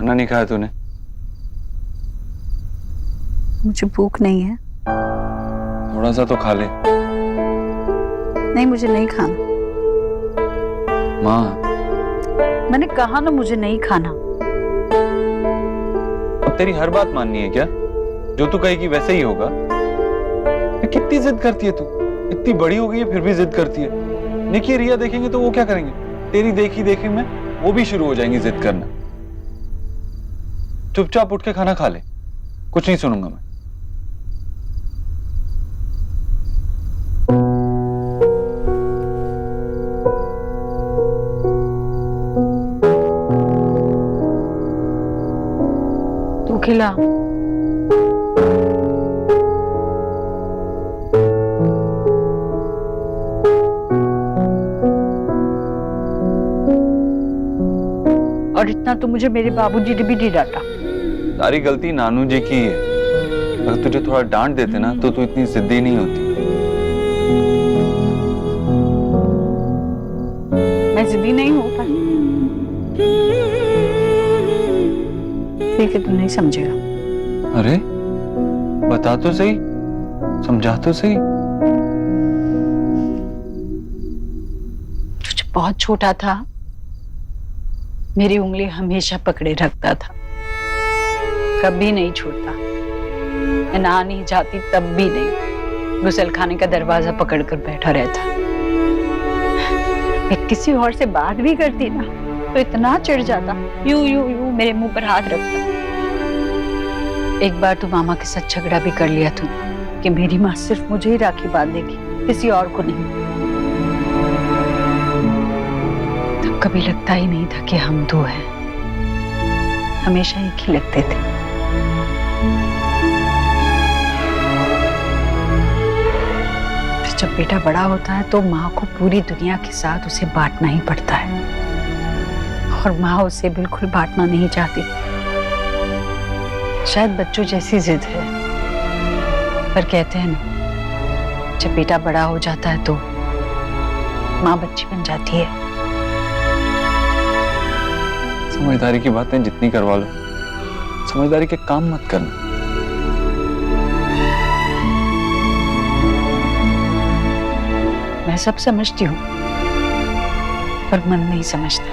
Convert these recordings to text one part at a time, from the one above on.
खाना नहीं खाया तूने? मुझे भूख नहीं है। थोड़ा सा तो खा ले। नहीं, मुझे नहीं खाना। माँ, मैंने कहा ना मुझे नहीं खाना। अब तेरी हर बात माननी है क्या? जो तू कहेगी वैसे ही होगा? कितनी जिद करती है तू? इतनी बड़ी हो गई है फिर भी जिद करती है। निकी रिया देखेंगे तो वो क्या करेंगे? तेरी देखी देखी में वो भी शुरू हो जाएंगी जिद करना। चुपचाप उठ के खाना खा ले, कुछ नहीं सुनूंगा मैं। तू खिला। और इतना तो मुझे मेरे बाबूजी ने भी नहीं डांटा। सारी गलती नानू जी की है। अगर तुझे थोड़ा डांट देते ना तो तू इतनी जिद्दी नहीं होती। मैं जिद्दी नहीं हूं पर ठीक है, तू नहीं समझेगा। अरे बता तो सही, समझा तो सही। तू जब बहुत छोटा था मेरी उंगली हमेशा पकड़े रखता था, कभी नहीं छोड़ता। मैं नहा नहीं जाती तब भी नहीं, गुसल खाने का दरवाजा पकड़कर बैठा रहता। मैं किसी और से बात भी करती ना तो इतना चिढ़ जाता, यूं यूं यूं मेरे मुंह पर हाथ रखता। एक बार तो मामा के साथ झगड़ा भी कर लिया तूने कि मेरी माँ सिर्फ मुझे ही राखी बांधेगी, किसी और को नहीं। तब कभी लगता ही नहीं था कि हम दो हैं, हमेशा एक ही लगते थे। फिर जब बेटा बड़ा होता है तो माँ को पूरी दुनिया के साथ उसे बांटना ही पड़ता है, और माँ उसे बिल्कुल बांटना नहीं चाहती। शायद बच्चों जैसी जिद है, पर कहते हैं ना, जब बेटा बड़ा हो जाता है तो माँ बच्ची बन जाती है। समझदारी की बातें जितनी करवा लो, समझदारी के काम मत करना। मैं सब समझती हूँ पर मन नहीं समझता।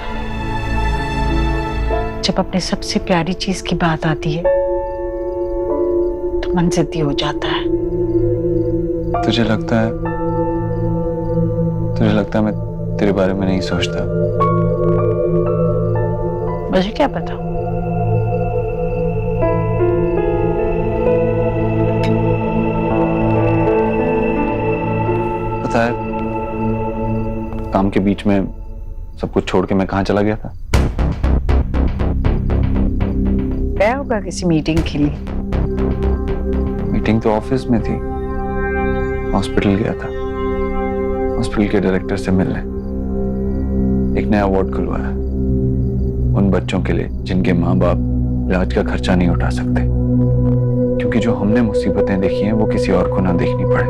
जब अपने सबसे प्यारी चीज की बात आती है तो मन जिद्दी हो जाता है। तुझे लगता है मैं तेरे बारे में नहीं सोचता? मुझे क्या पता। पता है, काम के बीच में सब कुछ छोड़ के मैं कहाँ चला गया था? गया होगा किसी मीटिंग के लिए। मीटिंग तो ऑफिस में थी, हॉस्पिटल गया था, हॉस्पिटल के डायरेक्टर से मिलने। एक नया वार्ड खुलवा है उन बच्चों के लिए जिनके माँ बाप इलाज का खर्चा नहीं उठा सकते, क्योंकि जो हमने मुसीबतें देखी हैं वो किसी और को ना देखनी पड़े।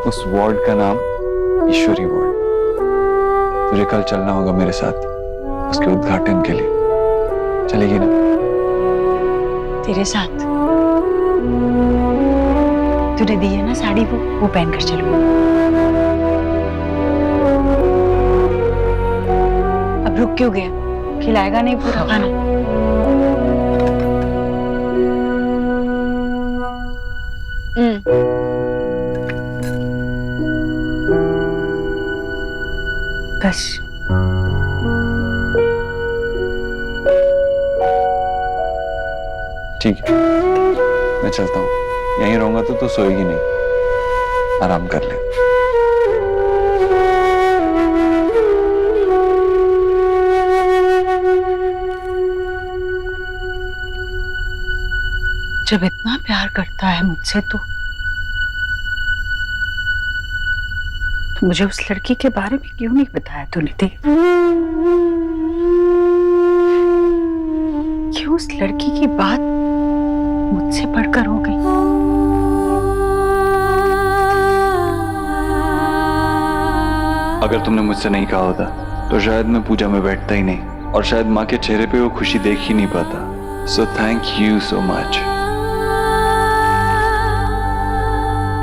उस वार्ड का नाम ईश्वरी वार्ड। तुझे कल चलना होगा मेरे साथ उसके उद्घाटन के लिए। चलेगी ना? तेरे साथ? तूने दी है ना साड़ी, वो पहनकर चलूंगा। अब रुक क्यों गया? खिलाएगा नहीं पूरा खाना? बस। ठीक है, मैं चलता हूँ। यहीं रहूंगा तो तू सोएगी नहीं, आराम कर ले। जब इतना प्यार करता है मुझसे तो मुझे उस लड़की के बारे में क्यों नहीं बताया तूने? क्यों उस लड़की की बात मुझसे बढ़कर हो गई? अगर तुमने मुझसे नहीं कहा होता तो शायद मैं पूजा में बैठता ही नहीं। और शायद माँ के चेहरे पे वो खुशी देख ही नहीं पाता। So thank you so much.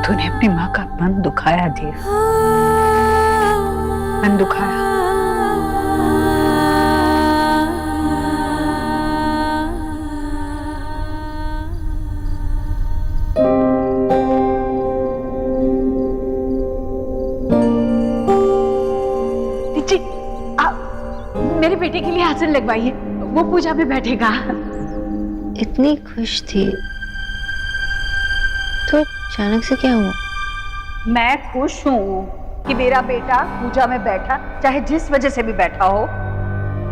तूने अपनी माँ का मन दुखाया धीर, मन दुखाया। जी, मेरे बेटे के लिए आसन लगवाइए, वो पूजा में बैठेगा। इतनी खुश थी तो अचानक से क्या हुआ? मैं खुश हूँ कि मेरा बेटा पूजा में बैठा, चाहे जिस वजह से भी बैठा हो,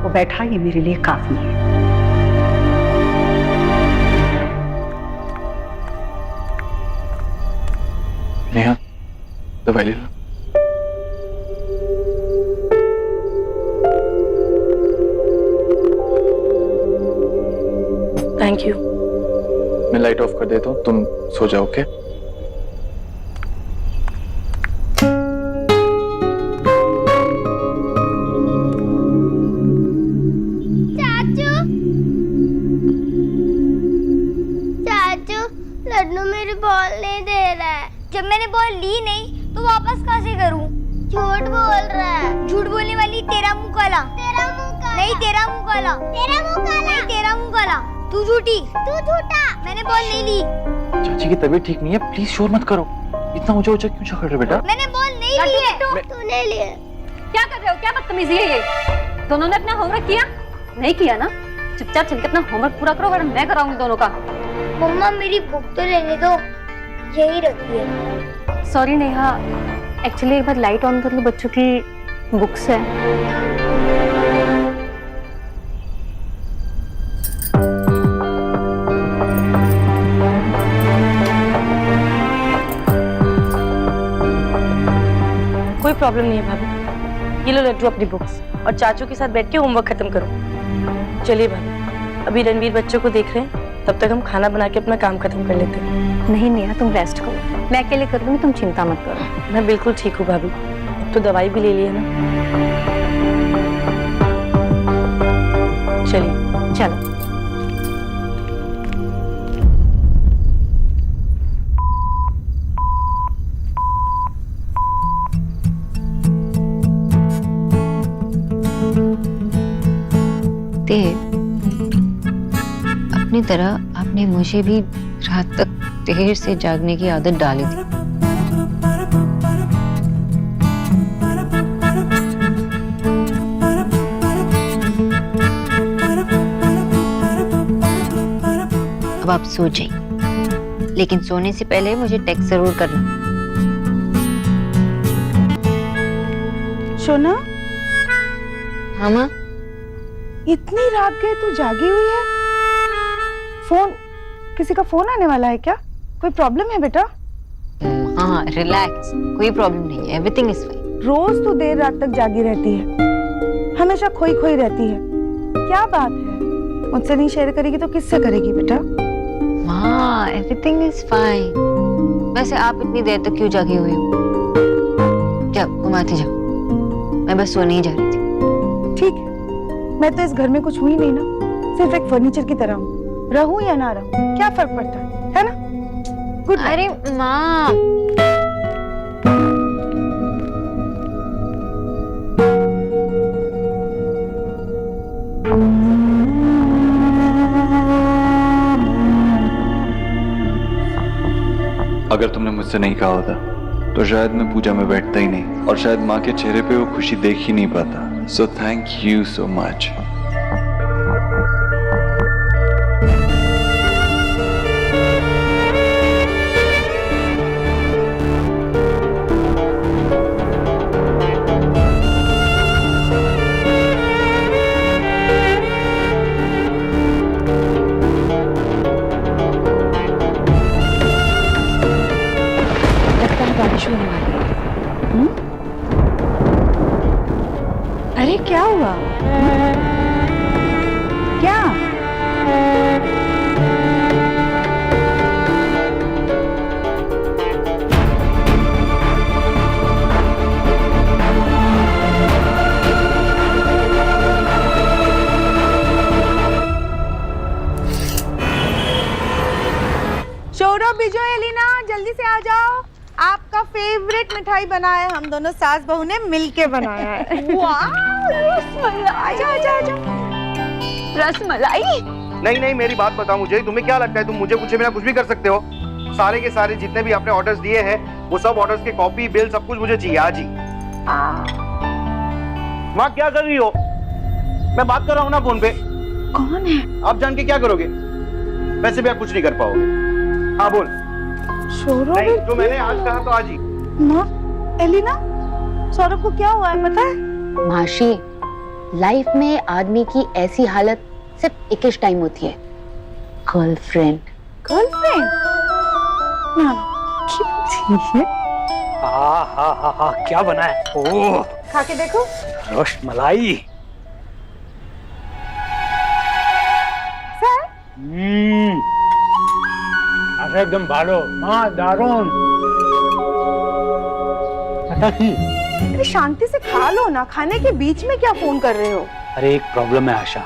वो बैठा ये मेरे लिए काफी है। नेहा, दवाई ले लो। Thank you. मैं लाइट ऑफ कर देता हूँ, तुम सो जाओ। ओके? चाचू, चाचू, लड्डू मेरी बॉल नहीं दे रहा है। जब मैंने बॉल ली नहीं तो वापस कहाँ से करूँ? झूठ बोल रहा है। झूठ बोलने वाली तेरा मुंह काला। तेरा मुंह काला। नहीं, तेरा मुंह काला। तेरा मुंह काला। नहीं, तेरा मुंह काला। तू झूठी। तू झूठा। मैंने बॉल नहीं ली। चाची की तबीयत ठीक नहीं है, प्लीज शोर मत करो। इतना ऊंचा ऊंचा क्यों चढ़ रहे हो बेटा? मैंने बॉल नहीं ली है। तूने ली है। क्या कर रहे हो? क्या बदतमीजी है ये? दोनों ने अपना होमवर्क किया? नहीं किया ना? चुपचाप चल के अपना होमवर्क पूरा करो, वरना मैं कराऊंगी दोनों का। मम्मा मेरी बुक तो लेने दो, यही रखी है। सॉरी नेहा, एक्चुअली एक बार लाइट ऑन कर लो, बच्चों की बुक्स है। कोई प्रॉब्लम नहीं है भाभी, ये लो लड्डू अपनी बुक्स, और चाचू के साथ बैठ के होमवर्क खत्म करो। चलिए भाभी, अभी रणवीर बच्चों को देख रहे हैं, तब तक हम खाना बना के अपना काम खत्म कर लेते हैं। नहीं नेहा, तुम रेस्ट करो, मैं अकेले कर लूंगी, तुम चिंता मत करो। मैं बिल्कुल ठीक हूँ भाभी, तो दवाई भी ले ली है ना। चलिए। चलो। अपनी तरह आपने मुझे भी रात तक देर से जागने की आदत डाली थी। अब आप सो जाइए, लेकिन सोने से पहले मुझे टेक्स्ट जरूर करना। सोना, हाँ माँ? इतनी रात गए तू जागी हुई है? फोन, किसी का फोन आने वाला है क्या? कोई प्रॉब्लम है बेटा? हाँ, रिलैक्स, कोई प्रॉब्लम नहीं है, एवरीथिंग इज फाइन। रोज तू देर रात तक जागी रहती है, हमेशा खोई खोई रहती है, क्या बात है? मुझसे नहीं शेयर करेगी तो किससे करेगी बेटा? माँ, एवरीथिंग इज फाइन। वैसे आप इतनी देर तक क्यों जागी हुई हो? जाओ, घुमाते जाओ, मैं बस सोने ही जा रही थी। ठीक है, मैं तो इस घर में कुछ हुई नहीं ना, सिर्फ एक फर्नीचर की तरह हूँ। रहूं या ना रहूं, क्या फर्क पड़ता है ना? Good night. अरे माँ, अगर तुमने मुझसे नहीं कहा होता तो शायद मैं पूजा में बैठता ही नहीं, और शायद माँ के चेहरे पे वो खुशी देख ही नहीं पाता। So thank you so much. बारिश होने वाली है। अरे क्या हुआ? क्या? फेवरेट मिठाई बनाया है, हम दोनों सास बहू ने मिलके बनाया है। वाह, आजा आजा आजा। रसमलाई। नहीं नहीं, मेरी बात बताओ मुझे, तुम्हें क्या लगता है तुम मुझे पूछे बिना कुछ भी कर सकते हो? सारे के सारे जितने भी आपने ऑर्डर्स दिए हैं वो सब ऑर्डर्स के कॉपी बिल सब कुछ मुझे चाहिए आज ही। माँ क्या कर रही हो? मैं बात कर रहा हूँ ना फोन पे। कौन है? आप जान के क्या करोगे? वैसे भी आप कुछ नहीं कर पाओगे। हाँ बोल। सौरभ? नहीं, जो मैंने आज कहा तो आज ही। माँ, एलिना, सौरभ को क्या हुआ है पता है? माशी, लाइफ में आदमी की ऐसी हालत सिर्फ एक ही टाइम होती है, गर्लफ्रेंड। गर्लफ्रेंड? ना, ठीक है। हाँ, क्या बना है? ओह, खा के देखो। रसमलाई। सर? अच्छा एकदम भालो, हाँ दारुण। अरे शांति से खा लो ना, खाने के बीच में क्या फोन कर रहे हो? अरे एक प्रॉब्लम है आशा।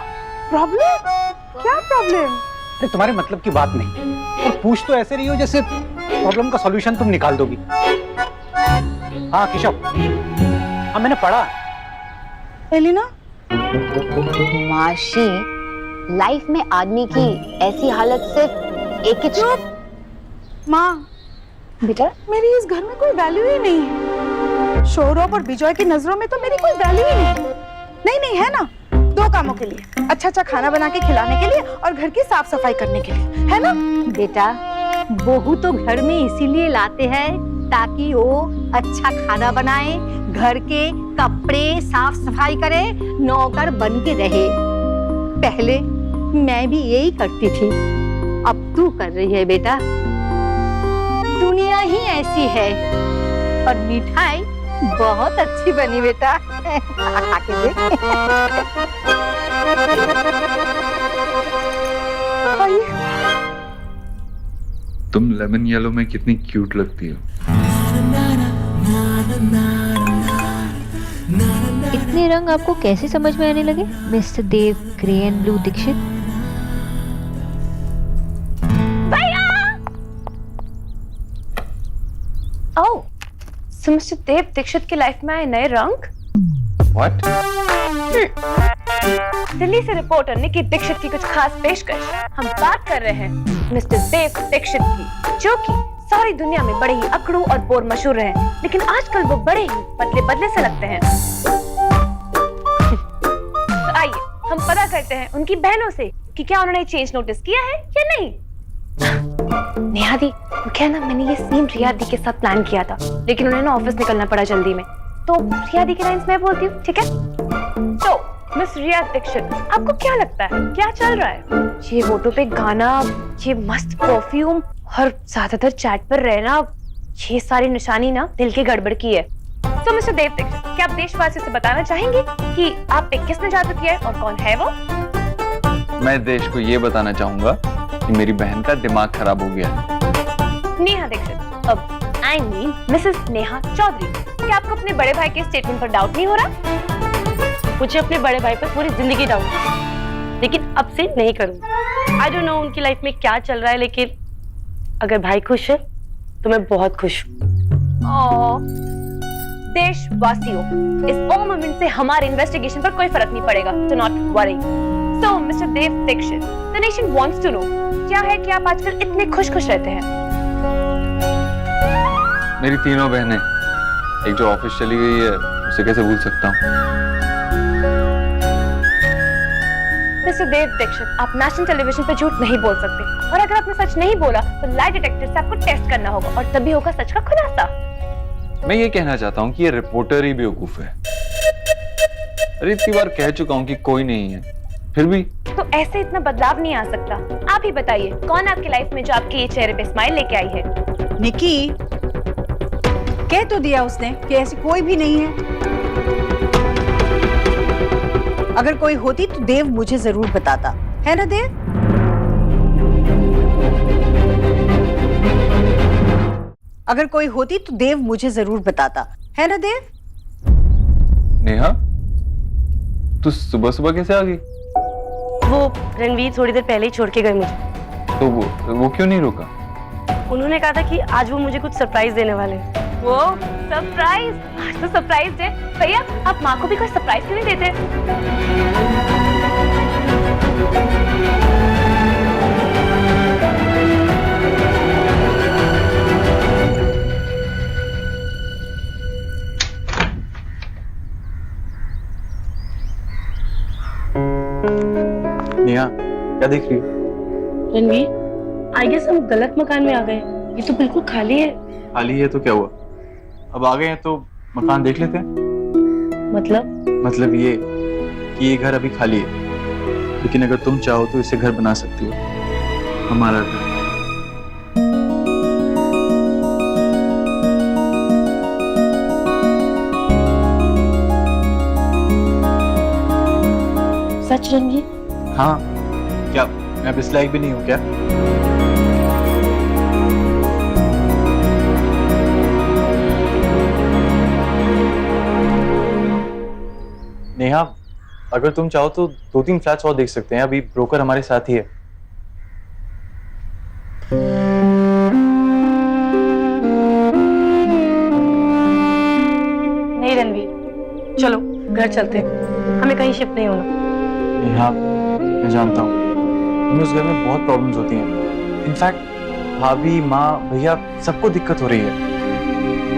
प्रॉब्लम? क्या प्रॉब्लम? अरे तुम्हारे मतलब की बात नहीं, और पूछ तो ऐसे रही हो जैसे प्रॉब्लम का सॉल्यूशन तुम निकाल दोगी। हाँ केशव, हाँ मैंने पढ़ा। एलिना? माशी, लाइफ में आदमी की ऐसी हालत सिर्फ एक ही। चुप। माँ, बेटा, मेरी इस घर में कोई वैल्यू ही नहीं है। सौरभ और विजय की नजरों में तो मेरी कोई वैल्यू ही नहीं। नहीं नहीं है ना, दो कामों के लिए, अच्छा अच्छा खाना बना के खिलाने के लिए और घर की साफ सफाई करने के लिए, है ना? बेटा, बहू तो घर में इसीलिए लाते हैं ताकि वो अच्छा खाना बनाए, घर के कपड़े साफ सफाई करे, नौकर बन के रहे। पहले मैं भी यही करती थी, अब तू कर रही है बेटा। दुनिया ही ऐसी है। और मिठाई बहुत अच्छी बनी बेटा, खा के देख। तुम लेमन येलो में कितनी क्यूट लगती हो। इतने रंग आपको कैसे समझ में आने लगे mister Dev grey and blue Dikshit? Oh, so mister Dev Dikshit की लाइफ में आए नए रंग। What? दिल्ली से रिपोर्टर निकी दीक्षित की कुछ खास पेशकश। हम बात कर रहे हैं मिस्टर देव दीक्षित की, जो कि सारी दुनिया में बड़े ही अकड़ू और बोर मशहूर रहे, लेकिन आजकल वो बड़े ही पतले बदले से लगते हैं। तो आइए हम पता करते हैं उनकी बहनों से कि क्या उन्होंने चेंज नोटिस किया है या नहीं। नेहा दी, क्या ना, मैंने ये सीन रिया दी के साथ प्लान किया था, लेकिन उन्हें ना ऑफिस निकलना पड़ा जल्दी में, तो रिया दी की लाइंस मैं बोलती हूँ, ठीक है? तो मिस रिया दीक्षित, आपको क्या लगता है क्या चल रहा है? ये होठों पे गाना, ये मस्त परफ्यूम और ज्यादातर चैट पर रहना, ये सारी निशानी ना दिल की गड़बड़ की है। तो मिस्टर देव दीक्षित, क्या आप देशवासियों से बताना चाहेंगे कि आप पे किसने जादू किया है और कौन है वो? मैं देश को ये बताना चाहूंगा कि मेरी बहन का दिमाग खराब हो गया। नेहा दीक्षित, अब I mean Mrs Neha Chaudhary, क्या आपको अपने बड़े भाई के स्टेटमेंट पर डाउट नहीं हो रहा? मुझे अपने बड़े भाई पर पूरी जिंदगी डाउट है, लेकिन अब से नहीं करूंगी। आई डोंट नो उनकी लाइफ में क्या चल रहा है, लेकिन अगर भाई खुश है तो मैं बहुत खुश हूँ। देशवासियों, इस ओम मोमेंट से हमारे इन्वेस्टिगेशन पर कोई फर्क नहीं पड़ेगा, तो not worry. So mister Dev Dikshit, the nation wants to know, क्या है कि आप आजकल इतने खुश खुश रहते हैं? मेरी तीनों बहनें, एक जो ऑफिस चली गई है उसे कैसे भूल सकता हूँ। मिस्टर देव दीक्षित, आप नेशनल टेलीविजन पे झूठ नहीं बोल सकते, और अगर आपने सच नहीं बोला तो लाई डिटेक्टर से आपको टेस्ट करना होगा और तभी होगा सच का खुलासा। मैं ये कहना चाहता हूँ कि ये रिपोर्टर ही बेवकूफ है। अरे इतनी बार कह चुका हूँ कि कोई नहीं है, फिर भी। तो ऐसे इतना बदलाव नहीं आ सकता। आप ही बताइए, कौन आपकी लाइफ में जो आपके ये चेहरे पे स्माइल लेके आई है? निकी, कह तो दिया उसने कि ऐसी कोई भी नहीं है। अगर कोई होती तो देव मुझे जरूर बताता, है ना देव? अगर कोई होती तो देव मुझे जरूर बताता, है ना देव? नेहा, तू सुबह सुबह कैसे आ गई? वो रणवीर थोड़ी देर पहले ही छोड़ के गए मुझे। तो वो क्यों नहीं रुका? उन्होंने कहा था कि आज वो मुझे कुछ सरप्राइज देने वाले हैं। वो सरप्राइज, आज तो सरप्राइज है भैया। आप माँ को भी कोई सरप्राइज क्यों नहीं देते? नेहा क्या देख रही हो? रणवीर, आई गेस हम गलत मकान में आ गए। ये तो बिल्कुल खाली है। खाली है तो क्या हुआ, अब आ गए हैं तो मकान देख लेते हैं। मतलब ये कि ये घर अभी खाली है, लेकिन अगर तुम चाहो तो इसे घर बना सकती हो, हमारा घर। सच रणवीर? हाँ, क्या मैं अब इस लायक भी नहीं हूँ क्या? नेहा, अगर तुम चाहो तो 2-3 फ्लैट्स और देख सकते हैं, अभी ब्रोकर हमारे साथ ही है। नहीं रणवीर, चलो घर चलते हैं, हमें कहीं शिफ्ट नहीं होना। नेहा, मैं जानता हूँ तुम्हें उस घर में बहुत प्रॉब्लम्स होती हैं। इनफैक्ट भाभी, माँ, भैया सबको दिक्कत हो रही है।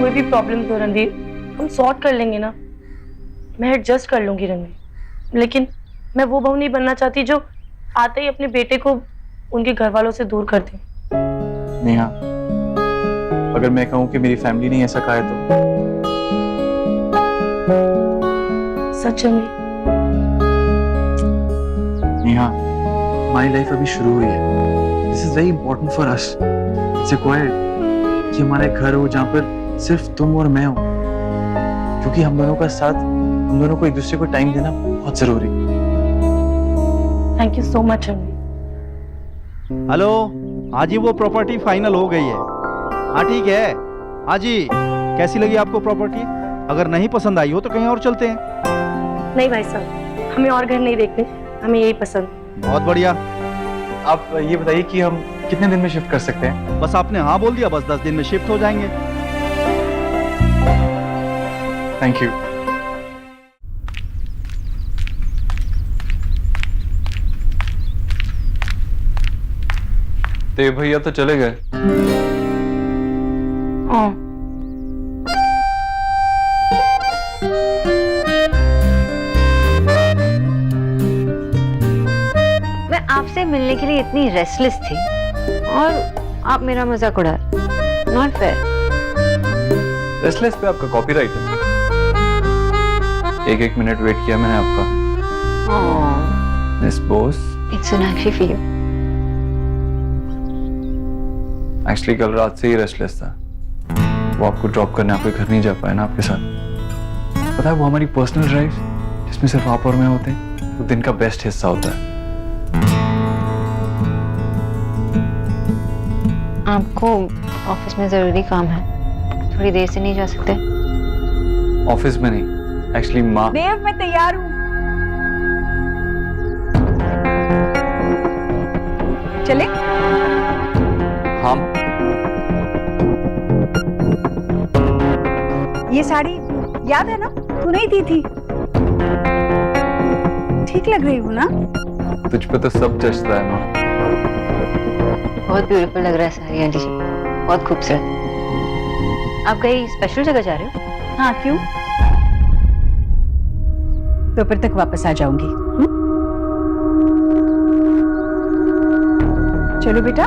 कोई भी प्रॉब्लम तो रणवीर हम सॉर्ट कर लेंगे ना। मैं एडजस्ट कर लूंगी रणवीर, लेकिन मैं वो बहू नहीं बनना चाहती जो आते ही अपने बेटे को उनके घर वालों से दूर कर दे। नेहा, अगर मैं कहूँ कि मेरी फैमिली ने ऐसा कहा है तो? सच रणवीर? नेहा, हमारी लाइफ अभी शुरू हुई है। This is very important for us. It's required कि हमारा एक घर हो जहाँ पर सिर्फ तुम और मैं हो, क्योंकि हम दोनों का साथ, हम दोनों को एक दूसरे को टाइम देना बहुत जरूरी है। Thank you so much Ranveer. Hello, हाँ जी, वो प्रॉपर्टी फाइनल हो गई है। हाँ ठीक है, हाँ जी, कैसी लगी आपको प्रॉपर्टी? अगर नहीं पसंद आई हो तो कहीं और चलते हैं। नहीं भाई साहब, हमें और घर नहीं देखने, हमें यही पसंद। बहुत बढ़िया। आप ये बताइए कि हम कितने दिन में शिफ्ट कर सकते हैं? बस आपने हाँ बोल दिया, बस 10 दिन में शिफ्ट हो जाएंगे। Thank you. ते भैया तो चले गए। मैं आपसे मिलने के लिए इतनी रेस्टलेस थी और आप मेरा मजाक उड़ा। Not fair. रेस्टलेस पे आपका कॉपीराइट है। एक मिनट वेट किया मैंने आपका। Miss Bose, it's Sonakshi for you. Actually कल रात से ही रेस्टलेस था। वो आपको ड्रॉप करने आपके घर नहीं जा पाया ना आपके साथ। पता है, वो हमारी पर्सनल ड्राइव जिसमें सिर्फ आप और मैं होते हैं, वो दिन का बेस्ट हिस्सा होता है। आपको ऑफिस में जरूरी काम है, थोड़ी देर से नहीं जा सकते? ऑफिस में नहीं, एक्चुअली माँ। देव, मैं तैयार हूँ। चले? हम ये साड़ी याद है ना, तूने ही दी थी। ठीक लग रही हूँ ना? तुझ पे तो सब जचता है माँ। बहुत ब्यूटीफुल लग रहा है सारी आंटी जी, बहुत खूबसूरत। आप कहीं स्पेशल जगह जा रहे हो? हाँ, क्यों? दोपहर तक वापस आ जाऊंगी। चलो बेटा।